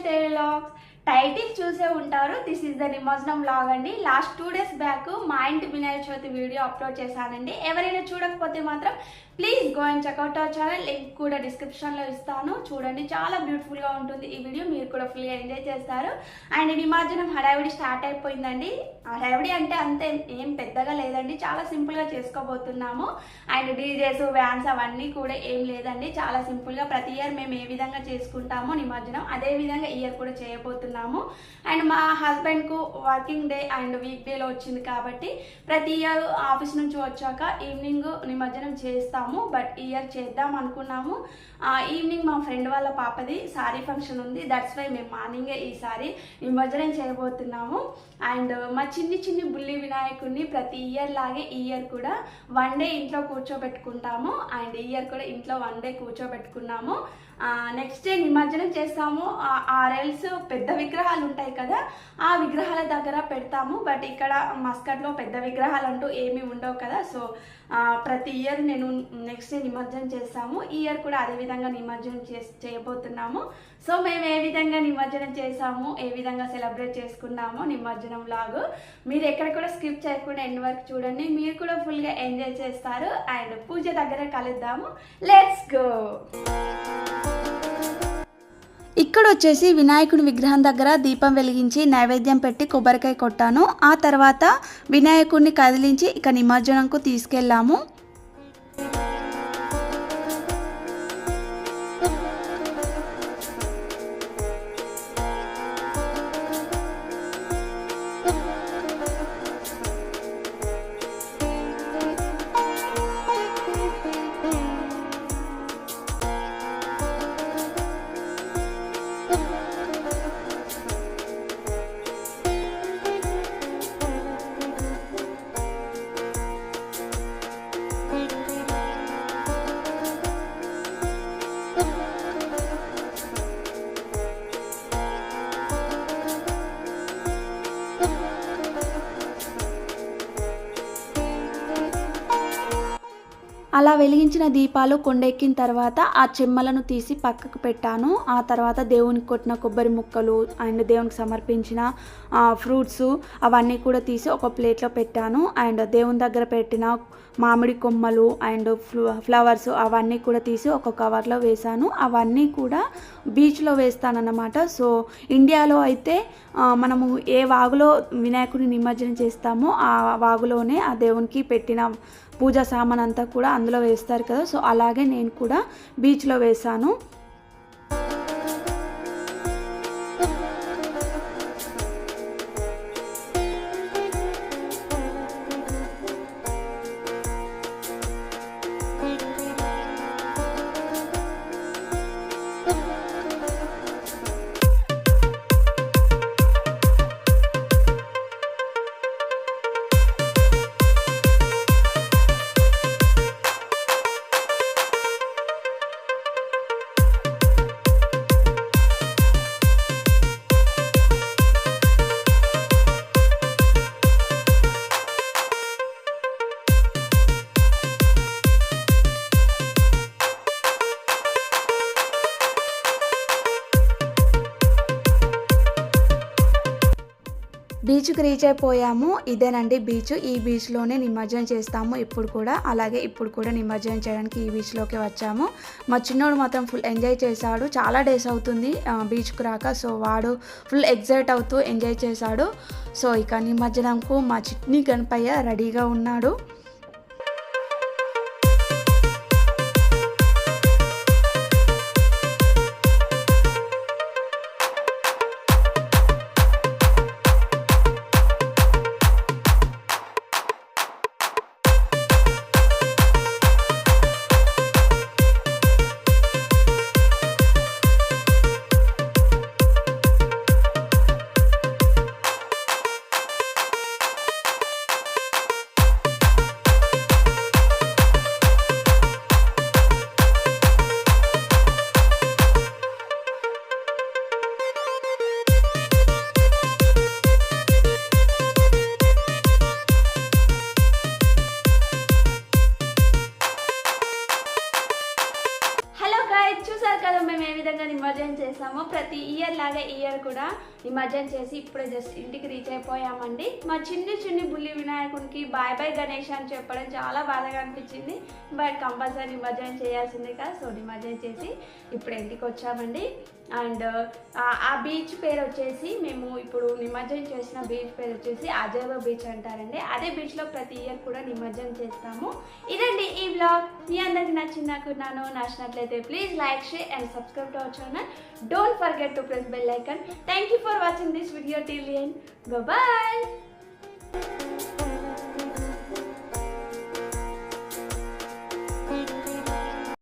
తేలి vlogs. Title చూసే ఉంటారు. దిస్ ఈస్ ద నిమజ్జనం వ్లాగ్ అండి. లాస్ట్ 2 days బ్యాక్ మా ఇంటి వినాయక చవితి వీడియో అప్లోడ్ చేశానండి. ఎవరైనా చూడకపోతే మాత్రం please go and checkout our channel. Link కూడా డిస్క్రిప్షన్లో ఇస్తాను, చూడండి. చాలా బ్యూటిఫుల్గా ఉంటుంది ఈ వీడియో. మీరు కూడా ఫుల్గా ఎంజాయ్ చేస్తారు. అండ్ నిమజ్జనం హడావిడి స్టార్ట్ అయిపోయిందండి. హడావిడి అంటే అంతే ఏం పెద్దగా లేదండి, చాలా సింపుల్గా చేసుకోబోతున్నాము. అండ్ డీజేస్ వ్యాన్స్ అవన్నీ కూడా ఏం లేదండి, చాలా సింపుల్గా ప్రతి ఇయర్ మేము ఏ విధంగా చేసుకుంటామో నిమజ్జనం అదే విధంగా ఈ ఇయర్ కూడా చేయబోతున్నాము. అండ్ మా హస్బెండ్కు వర్కింగ్ డే అండ్ వీక్ డేలో వచ్చింది కాబట్టి ప్రతి ఇయర్ ఆఫీస్ నుంచి వచ్చాక ఈవినింగ్ నిమజ్జనం చేస్తాము. బట్ ఈ ఇయర్ చేద్దాం అనుకున్నాము. ఈవినింగ్ మా ఫ్రెండ్ వాళ్ళ పాపది సారీ ఫంక్షన్ ఉంది. దట్స్ వై మేము మార్నింగే ఈసారి నిమజ్జనం చేయబోతున్నాము. అండ్ మా చిన్ని బుల్లి వినాయకుడిని ప్రతి ఇయర్ లాగే ఈ ఇయర్ కూడా 1 day ఇంట్లో కూర్చోబెట్టుకుంటాము. అండ్ ఈ ఇయర్ కూడా ఇంట్లో 1 day కూర్చోబెట్టుకున్నాము. నెక్స్ట్ డే నిమజ్జనం చేస్తాము. ఆర్ఎల్స్ పెద్ద విగ్రహాలు ఉంటాయి కదా, ఆ విగ్రహాల దగ్గర పెడతాము. బట్ ఇక్కడ మస్కట్లో పెద్ద విగ్రహాలు అంటూ ఏమీ ఉండవు కదా, సో ప్రతి ఇయర్ నేను నెక్స్ట్ డే నిమజ్జనం చేస్తాము. ఈ ఇయర్ కూడా అదే విధంగా నిమజ్జనం చేయబోతున్నాము. సో మేము ఏ విధంగా నిమజ్జనం చేసాము, ఏ విధంగా సెలబ్రేట్ చేసుకున్నామో నిమజ్జనం వ్లాగ్ మీరు ఎక్కడ కూడా స్కిప్ చేయకుండా ఎండ్ వరకు చూడండి. మీరు కూడా ఫుల్గా ఎంజాయ్ చేస్తారు. అండ్ పూజ దగ్గర కలుద్దాము. Let's go. ఇక్కడ వచ్చేసి వినాయకుడి విగ్రహం దగ్గర దీపం వెలిగించి నైవేద్యం పెట్టి కొబ్బరికాయ కొట్టాను. ఆ తర్వాత వినాయకుడిని కదిలించి ఇక నిమజ్జనంకు తీసుకెళ్ళాము. అలా వెలిగించిన దీపాలు కొండెక్కిన తర్వాత ఆ చెమ్మలను తీసి పక్కకు పెట్టాను. ఆ తర్వాత దేవునికి కొట్టిన కొబ్బరి ముక్కలు అండ్ దేవునికి సమర్పించిన ఫ్రూట్స్ అవన్నీ కూడా తీసి ఒక ప్లేట్లో పెట్టాను. అండ్ దేవుని దగ్గర పెట్టిన మామిడి కొమ్మలు అండ్ ఫ్లవర్స్ అవన్నీ కూడా తీసి ఒక కవర్లో వేశాను. అవన్నీ కూడా బీచ్లో వేస్తానన్నమాట. సో ఇండియాలో అయితే మనము ఏ వాగులో వినాయకుడిని నిమజ్జనం చేస్తామో ఆ వాగులోనే ఆ దేవునికి పెట్టిన పూజా సామాన్ అంతా కూడా అందులో వేస్తారు కదా, సో అలాగే నేను కూడా బీచ్లో వేశాను. బీచ్కి రీచ్ అయిపోయాము. ఇదేనండి బీచ్. ఈ బీచ్లోనే నిమజ్జనం చేస్తాము ఇప్పుడు కూడా. అలాగే ఇప్పుడు కూడా నిమజ్జనం చేయడానికి ఈ బీచ్లోకి వచ్చాము. మా చిన్నోడు మాత్రం ఫుల్ ఎంజాయ్ చేశాడు. చాలా డేస్ అవుతుంది బీచ్కి రాక, సో వాడు ఫుల్ ఎగ్జైట్ అవుతూ ఎంజాయ్ చేశాడు. సో ఇక నిమజ్జనంకు మా చిట్ని గణపయ్య రెడీగా ఉన్నాడు. ప్రతి ఇయర్ లాగా ఇయర్ కూడా నిమజ్జనం చేసి ఇప్పుడే జస్ట్ ఇంటికి రీచ్ అయిపోయామండి. మా చిన్ని బుల్లి వినాయకునికి బాయ్ బాయ్ గణేష్ అని చెప్పడం చాలా బాధగా అనిపించింది. బట్ కంపల్సరీ నిమజ్జనం చేయాల్సిందే కదా, సో నిమజ్జనం చేసి ఇప్పుడు ఇంటికి వచ్చామండి. అండ్ ఆ బీచ్ పేరు వచ్చేసి, మేము ఇప్పుడు నిమజ్జనం చేసిన బీచ్ పేరు వచ్చేసి అజయవ బీచ్ అంటారండి. అదే బీచ్లో ప్రతి ఇయర్ కూడా నిమజ్జనం చేస్తాము. ఇదండి ఈ వ్లాగ్. మీ అందరికి నచ్చినట్టున్నాను. నచ్చినట్లయితే please like, share and subscribe to our channel. Don't forget to press bell icon. Thank you for watching this video till the end. Bye bye.